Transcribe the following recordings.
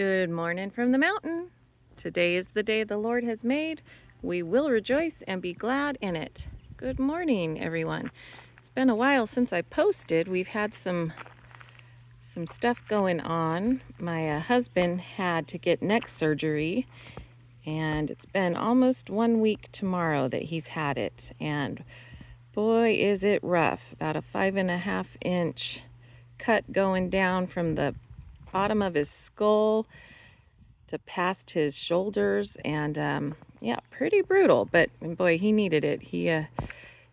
Good morning from the mountain. Today is the day the Lord has made. We will rejoice and be glad in it. Good morning, everyone. It's been a while since I posted. We've had some stuff going on. My husband had to get neck surgery, and it's been almost 1 week tomorrow that he's had it. And boy, is it rough. About a 5.5-inch cut going down from the bottom of his skull to past his shoulders, and yeah, pretty brutal, but boy, he needed it. He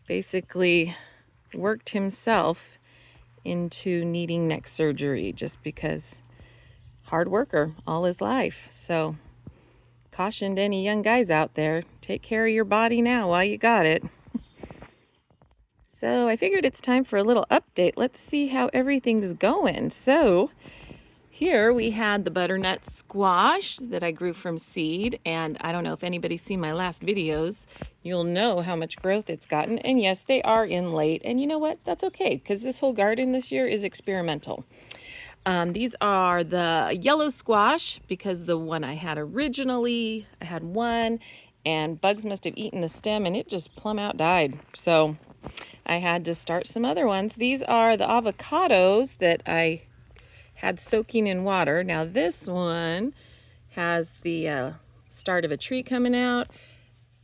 basically worked himself into needing neck surgery just because hard worker all his life. So cautioned any young guys out there, take care of your body now while you got it. So I figured it's time for a little update. Let's see how everything's going. So here we had the butternut squash that I grew from seed, and I don't know if anybody's seen my last videos. You'll know how much growth it's gotten, and yes, they are in late, and you know what? That's okay, because this whole garden this year is experimental. These are the yellow squash, because the one I had originally, I had one, and bugs must have eaten the stem, and it just plumb out died. So I had to start some other ones. These are the avocados that I had soaking in water. Now this one has the start of a tree coming out.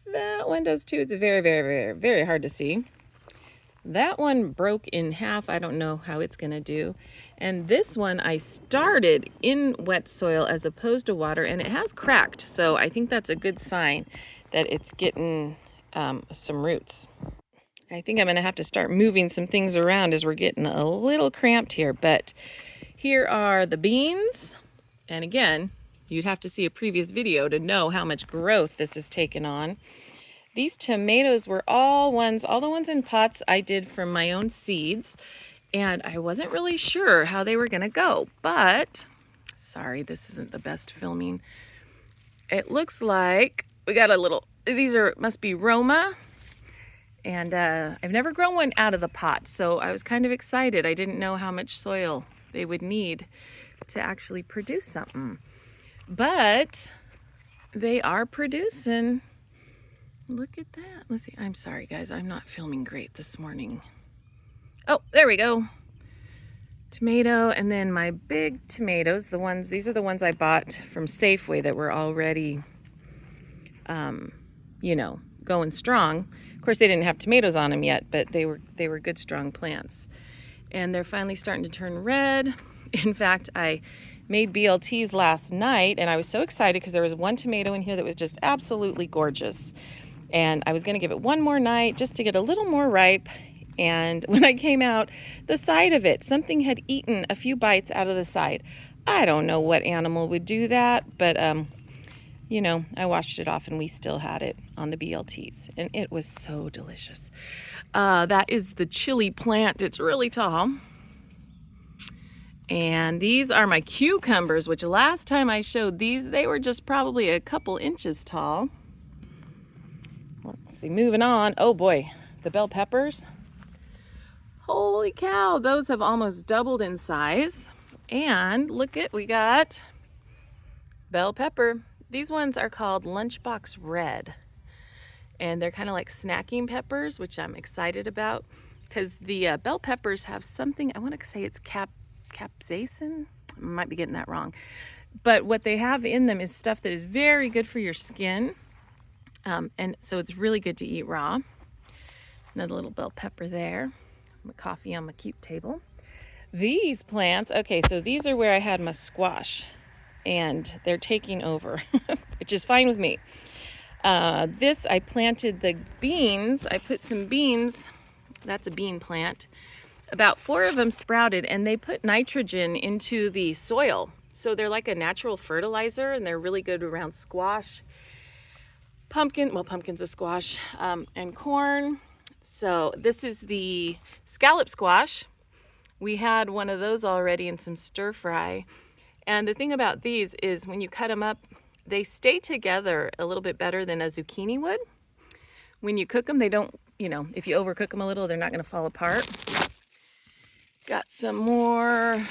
That one does too. It's very, very, very, very hard to see. That one broke in half. I don't know how it's gonna do. And this one I started in wet soil as opposed to water, and it has cracked. So I think that's a good sign that it's getting some roots. I think I'm gonna have to start moving some things around as we're getting a little cramped here, but here are the beans, and again, you'd have to see a previous video to know how much growth this has taken on. These tomatoes were all the ones in pots I did from my own seeds, and I wasn't really sure how they were gonna go, but, sorry, this isn't the best filming. It looks like we got must be Roma, and I've never grown one out of the pot, so I was kind of excited. I didn't know how much soil they would need to actually produce something, but they are producing. Look at that. Let's see. I'm sorry, guys. I'm not filming great this morning. Oh, there we go. Tomato, and then my big tomatoes, these are the ones I bought from Safeway that were already, going strong. Of course, they didn't have tomatoes on them yet, but they were good, strong plants. And they're finally starting to turn red. In fact, I made BLTs last night, and I was so excited because there was one tomato in here that was just absolutely gorgeous. And I was going to give it one more night just to get a little more ripe. And when I came out, the side of it, something had eaten a few bites out of the side. I don't know what animal would do that, but I washed it off and we still had it on the BLTs, and it was so delicious. That is the chili plant. It's really tall. And these are my cucumbers, which last time I showed these, they were just probably a couple inches tall. Let's see, moving on. Oh boy, the bell peppers. Holy cow, those have almost doubled in size. And we got bell pepper. These ones are called Lunchbox Red, and they're kind of like snacking peppers, which I'm excited about because the bell peppers have something, I want to say it's capsaicin. I might be getting that wrong, but what they have in them is stuff that is very good for your skin, and so it's really good to eat raw. Another little bell pepper there. My coffee on my cute table. These plants, okay, so these are where I had my squash, and they're taking over, which is fine with me. This, I planted the beans. I put some beans, that's a bean plant. About 4 of them sprouted, and they put nitrogen into the soil. So they're like a natural fertilizer, and they're really good around squash, pumpkin's a squash, and corn. So this is the scallop squash. We had one of those already in some stir fry. And the thing about these is when you cut them up, they stay together a little bit better than a zucchini would. When you cook them, they don't, if you overcook them a little, they're not going to fall apart. Got some more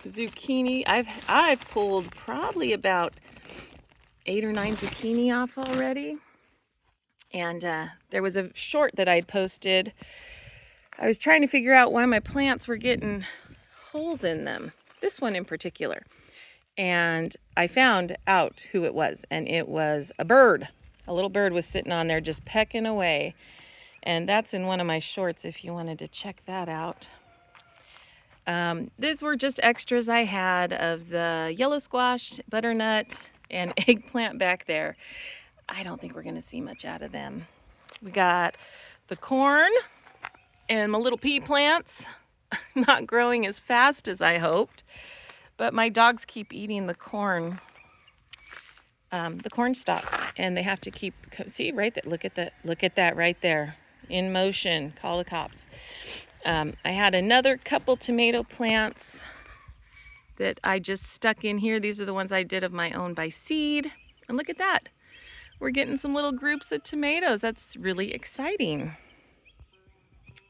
zucchini. I've pulled probably about 8 or 9 zucchini off already. And there was a short that I'd posted. I was trying to figure out why my plants were getting holes in them. This one in particular. And I found out who it was, and it was a bird. A little bird was sitting on there just pecking away. And that's in one of my shorts if you wanted to check that out. These were just extras I had of the yellow squash, butternut, and eggplant back there. I don't think we're going to see much out of them. We got the corn and my little pea plants not growing as fast as I hoped, but my dogs keep eating the corn stalks, and they have to keep, see right there, look at that right there, in motion. Call the cops. I had another couple tomato plants that I just stuck in here. These are the ones I did of my own by seed, and look at that. We're getting some little groups of tomatoes. That's really exciting.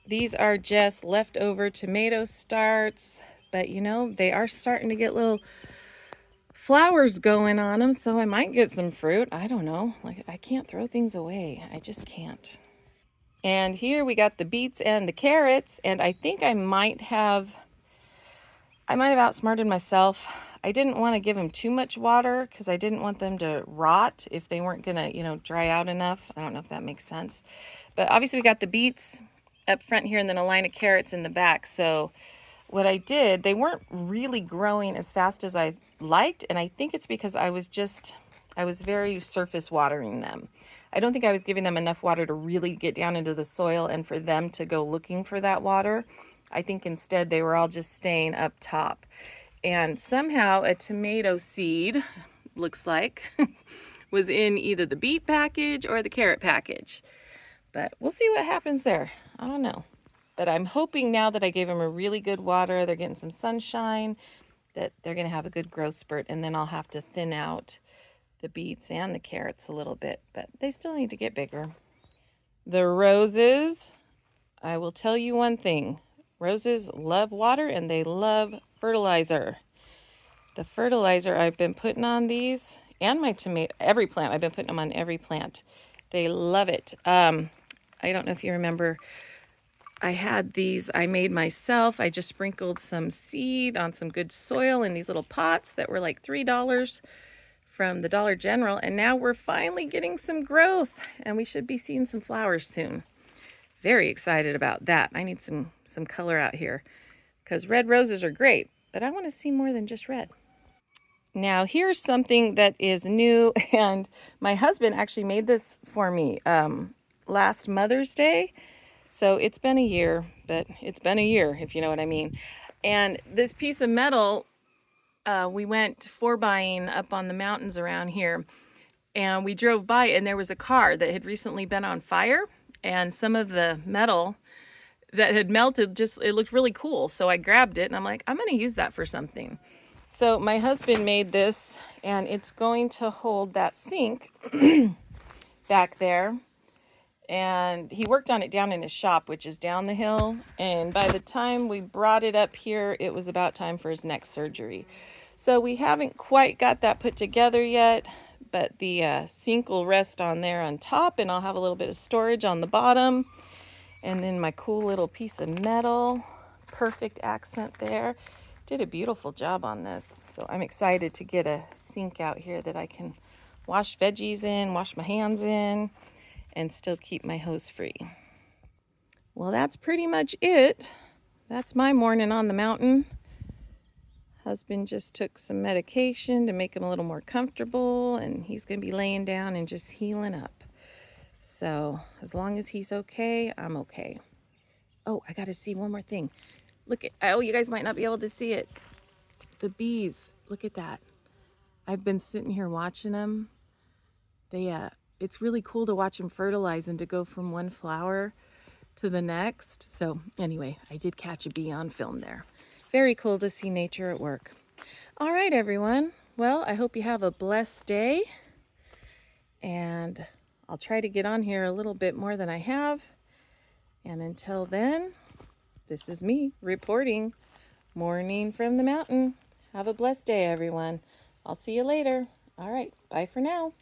These are just leftover tomato starts, but you know, they are starting to get little flowers going on them, so I might get some fruit. I don't know. Like, I can't throw things away. I just can't. And here we got the beets and the carrots, and I think I might have outsmarted myself. I didn't want to give them too much water because I didn't want them to rot if they weren't going to, you know, dry out enough. I don't know if that makes sense. But obviously we got the beets up front here and then a line of carrots in the back. So what I did, they weren't really growing as fast as I liked, and I think it's because I was very surface watering them. I don't think I was giving them enough water to really get down into the soil and for them to go looking for that water. I think instead they were all just staying up top. And somehow a tomato seed, looks like, was in either the beet package or the carrot package. But we'll see what happens there. I don't know. But I'm hoping now that I gave them a really good water, they're getting some sunshine, that they're going to have a good growth spurt, and then I'll have to thin out the beets and the carrots a little bit, but they still need to get bigger. The roses, I will tell you one thing. Roses love water and they love fertilizer. The fertilizer I've been putting on these and my tomato, every plant, I've been putting them on every plant. They love it. I don't know if you remember, I had these I made myself. I just sprinkled some seed on some good soil in these little pots that were like $3 from the Dollar General, and now we're finally getting some growth and we should be seeing some flowers soon. Very excited about that. I need some color out here because red roses are great, but I want to see more than just red. Now here's something that is new, and my husband actually made this for me last Mother's Day. So it's been a year, but it's been a year, if you know what I mean. And this piece of metal, we went 4-buying up on the mountains around here, and we drove by and there was a car that had recently been on fire, and some of the metal that had melted, it looked really cool. So I grabbed it and I'm like, I'm going to use that for something. So my husband made this, and it's going to hold that sink back there. And he worked on it down in his shop, which is down the hill. And by the time we brought it up here, it was about time for his next surgery. So we haven't quite got that put together yet, but the sink will rest on there on top, and I'll have a little bit of storage on the bottom. And then my cool little piece of metal, perfect accent there. Did a beautiful job on this. So I'm excited to get a sink out here that I can wash veggies in, wash my hands in, and still keep my hose free. Well, that's pretty much it. That's my morning on the mountain. Husband just took some medication to make him a little more comfortable, and he's going to be laying down and just healing up. So as long as he's okay, I'm okay. Oh, I got to see one more thing. Look at, oh, you guys might not be able to see it. The bees, look at that. I've been sitting here watching them. It's really cool to watch them fertilize and to go from one flower to the next. So anyway, I did catch a bee on film there. Very cool to see nature at work. All right, everyone. Well, I hope you have a blessed day. And I'll try to get on here a little bit more than I have. And until then, this is me reporting Morning from the Mountain. Have a blessed day, everyone. I'll see you later. All right, bye for now.